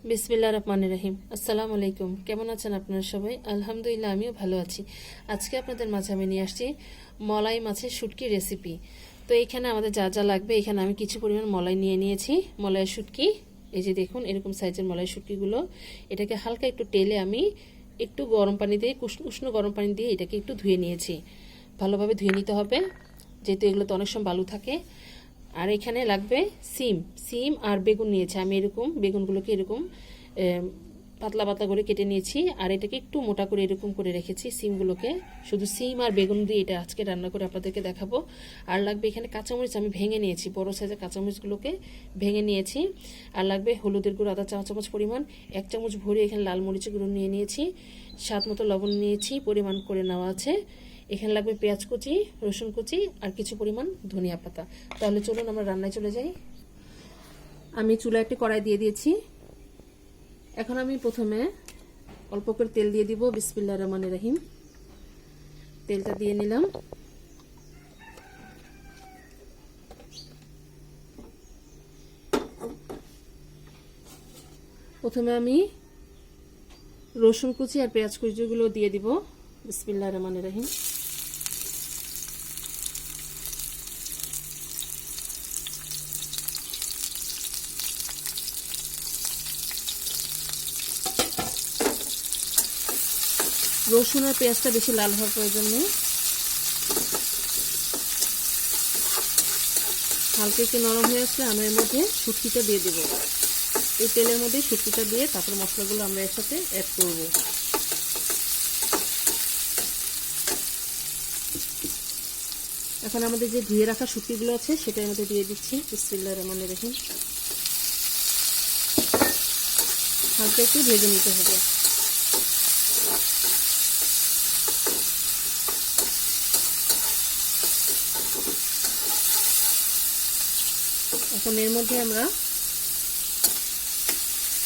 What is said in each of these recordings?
বিসমিল্লাহির রহমানির রহিম। আসসালামু আলাইকুম। কেমন আছেন আপনারা সবাই? আলহামদুলিল্লাহ, আমিও ভালো আছি। আজকে আপনাদের মাঝে আমি নিয়ে আসছি মলাই মাছের শুটকি রেসিপি। তো এখানে আমাদের যা যা লাগবে, এখানে আমি কিছু পরিমাণ মলাই নিয়ে নিয়েছি। মলাইয়ের শুটকি, এই যে দেখুন এরকম সাইজের মলাইয়ের শুটকিগুলো। এটাকে হালকা একটু তেলে আমি একটু গরম পানি দিয়ে, উষ্ণ গরম পানি দিয়ে এটাকে একটু ধুয়ে নিয়েছি। ভালোভাবে ধুয়ে নিতে হবে, যেহেতু এগুলো তো অনেক সময় বালু থাকে। আর এখানে লাগবে সিম সিম আর বেগুন নিয়েছি আমি। এরকম বেগুনগুলোকে এরকম পাতলা পাতলা করে কেটে নিয়েছি, আর এটাকে একটু মোটা করে এরকম করে রেখেছি সিমগুলোকে। শুধু সিম আর বেগুন দিয়ে এটা আজকে রান্না করে আপনাদেরকে দেখাবো। আর লাগবে এখানে কাঁচামরিচ, আমি ভেঙে নিয়েছি, বড় সাইজের কাঁচামরিচগুলোকে ভেঙে নিয়েছি। আর লাগবে হলুদের গুঁড়ো আধা চা চামচ পরিমাণ, 1 চামচ ভরে এখানে লাল মরিচের গুঁড়ো নিয়ে নিয়েছি, স্বাদ মতো লবণ নিয়েছি, পরিমাণ করে নেওয়া আছে। এখানে লাগবে পেঁয়াজ কুচি, রসুন কুচি আর কিছু পরিমাণ ধনিয়া পাতা। তাহলে চলুন আমরা রান্নায় চলে যাই। আমি চুলায় একটি কড়াই দিয়ে দিয়েছি। এখন আমি প্রথমে অল্প করে তেল দিয়ে দিব। বিসমিল্লাহির রহমানির রহিম। তেলটা দিয়ে নিলাম। প্রথমে আমি রসুন কুচি আর পেঁয়াজ কুচিগুলো দিয়ে দিব। বিসমিল্লাহির রহমানির রহিম। রসুন আর পেঁয়াজটা বেশি লাল হওয়ার প্রয়োজন নেই, হালকা একটু নরম হয়ে আসলে আমরা এর মধ্যে শুটকিটা দিয়ে দেব। এই তেলের মধ্যে শুটকিটা দিয়ে তারপর মশলাগুলো আমরা এর সাথে অ্যাড করব। এখন আমাদের যে ধুয়ে রাখা শুটকিগুলো আছে সেটা এর মধ্যে দিয়ে দিচ্ছি। বিসমিল্লাহির রহমানির রহিম। হালকা একটু ভেজে নিতে হবে। এখন এর মধ্যে আমরা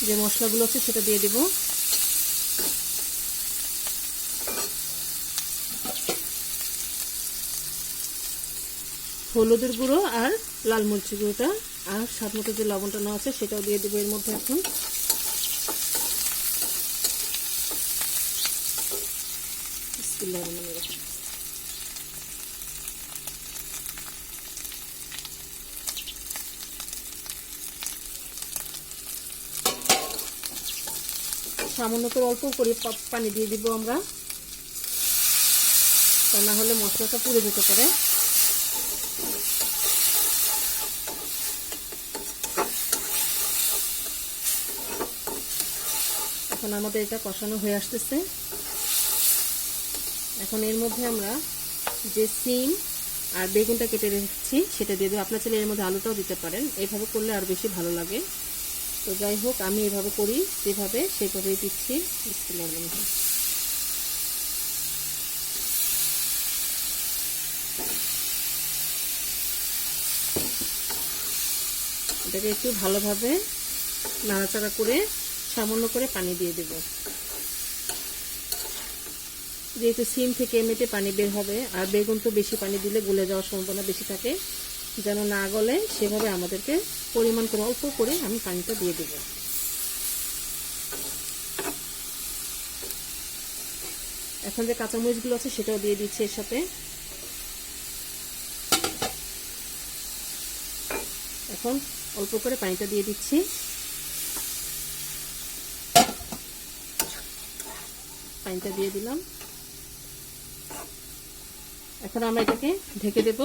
যে মশলাগুলো আছে সেটা দিয়ে দেব। হলুদের গুঁড়ো আর লাল মরিচের গুঁড়োটা আর স্বাদ মতো যে লবণটা নেওয়া আছে সেটাও দিয়ে দেবো এর মধ্যে। এখন সামান্য করে অল্প করে পানি দিয়ে দিব আমরা, তা না হলে মশলাটা পুড়ে যেতে পারে। এখন আমাদের এটা কষানো হয়ে আসতেছে। এখন এর মধ্যে আমরা যে সিম আর বেগুনটা কেটে রেখেছি সেটা দিয়ে দেবো। আপনার চাইলে এর মধ্যে আলুটাও দিতে পারেন, এইভাবে করলে আরো বেশি ভালো লাগে। তো যাই হোক, আমি এভাবে করি, যেভাবে সেভাবেই দিচ্ছি। এটাকে একটু ভালোভাবে নাড়াচাড়া করে সামান্য করে পানি দিয়ে দেব। যেহেতু সিম থেকে এমনিতে পানি বের হবে, আর বেগুন তো বেশি পানি দিলে গলে যাওয়ার সম্ভাবনা বেশি থাকে, যেন না গলে সেভাবে আমাদেরকে পরিমাণ করে অল্প করে আমি পানিটা দিয়ে দেব। এখন যে কাঁচামরিচগুলো আছে সেটাও দিয়ে দিচ্ছি এর সাথে। এখন অল্প করে পানিটা দিয়ে দিচ্ছি। পানিটা দিয়ে দিলাম। এখন আমরা এটাকে ঢেকে দেব।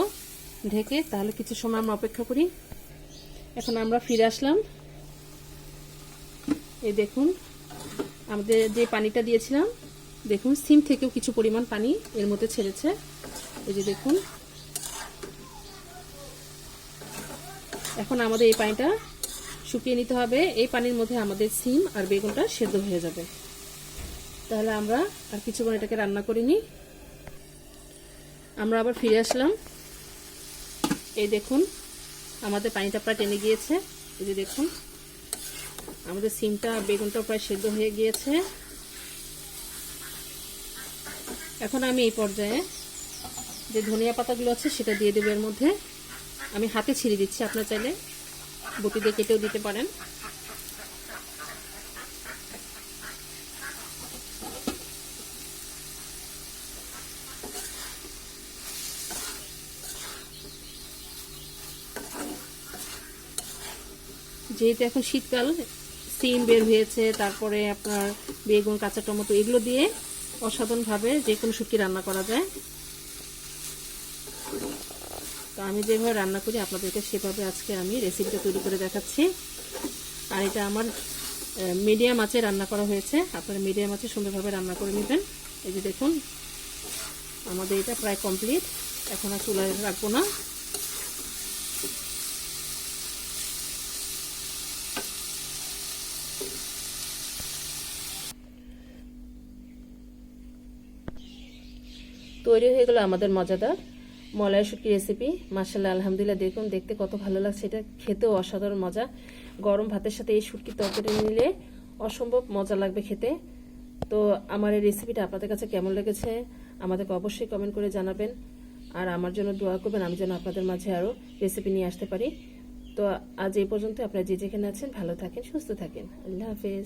ঢেকে তাহলে কিছু সময় আমরা অপেক্ষা করি। এখন আমরা ফিরে আসলাম। এই দেখুন আমাদের যে পানিটা দিয়েছিলাম, দেখুন সিম থেকেও কিছু পরিমাণ পানি এর মধ্যে ছেড়েছে। এই যে দেখুন, এখন আমাদের এই পানিটা শুকিয়ে নিতে হবে। এই পানির মধ্যে আমাদের সিম আর বেগুনটা সেদ্ধ হয়ে যাবে। তাহলে আমরা আর কিছুক্ষণ এটাকে রান্না করে নিই। আমরা আবার ফিরে আসলাম। এই দেখুন আমাদের পানিটা প্রায় টেনে গিয়েছে। এই যে দেখুন আমাদের সিমটা আর বেগুনটা প্রায় সেদ্ধ হয়ে গিয়েছে। এখন আমি এই পর্যায়ে যে ধনিয়া পাতাগুলো আছে সেটা দিয়ে দেবো এর মধ্যে। আমি হাতে ছিঁড়ে দিচ্ছি, আপনারা চাইলে বটি দিয়ে কেটেও দিতে পারেন। যেহেতু এখন শীতকাল, সিম বের হয়েছে, তারপরে আপনার বেগুন, কাঁচা টমেটো, এগুলো দিয়ে অসাধারণভাবে যে কোনো শুটকি রান্না করা যায়। তো আমি যেভাবে রান্না করি আপনাদেরকে সেভাবে আজকে আমি রেসিপিটা তৈরি করে দেখাচ্ছি। আর এটা আমার মিডিয়াম আঁচে রান্না করা হয়েছে, আপনারা মিডিয়াম আঁচে সুন্দরভাবে রান্না করে নেবেন। এই যে দেখুন আমাদের এটা প্রায় কমপ্লিট, এখন আর চুলায় রাখবো না। তৈরি হয়ে গেল আমাদের মজাদার মলাই শুটকি রেসিপি। মাশাআল্লাহ, আলহামদুলিল্লাহ, দেখুন দেখতে কত ভালো লাগছে, এটা খেতেও অসাধারণ মজা। গরম ভাতের সাথে এই শুটকির তরকারি নিলে অসম্ভব মজা লাগবে খেতে। তো আমার এই রেসিপিটা আপনাদের কাছে কেমন লেগেছে আমাদেরকে অবশ্যই কমেন্ট করে জানাবেন। আর আমার জন্য দোয়া করবেন, আমি যেন আপনাদের মাঝে আরও রেসিপি নিয়ে আসতে পারি। তো আজ এই পর্যন্ত, আপনারা যে যেখানে আছেন ভালো থাকেন, সুস্থ থাকেন। আল্লাহ হাফেজ।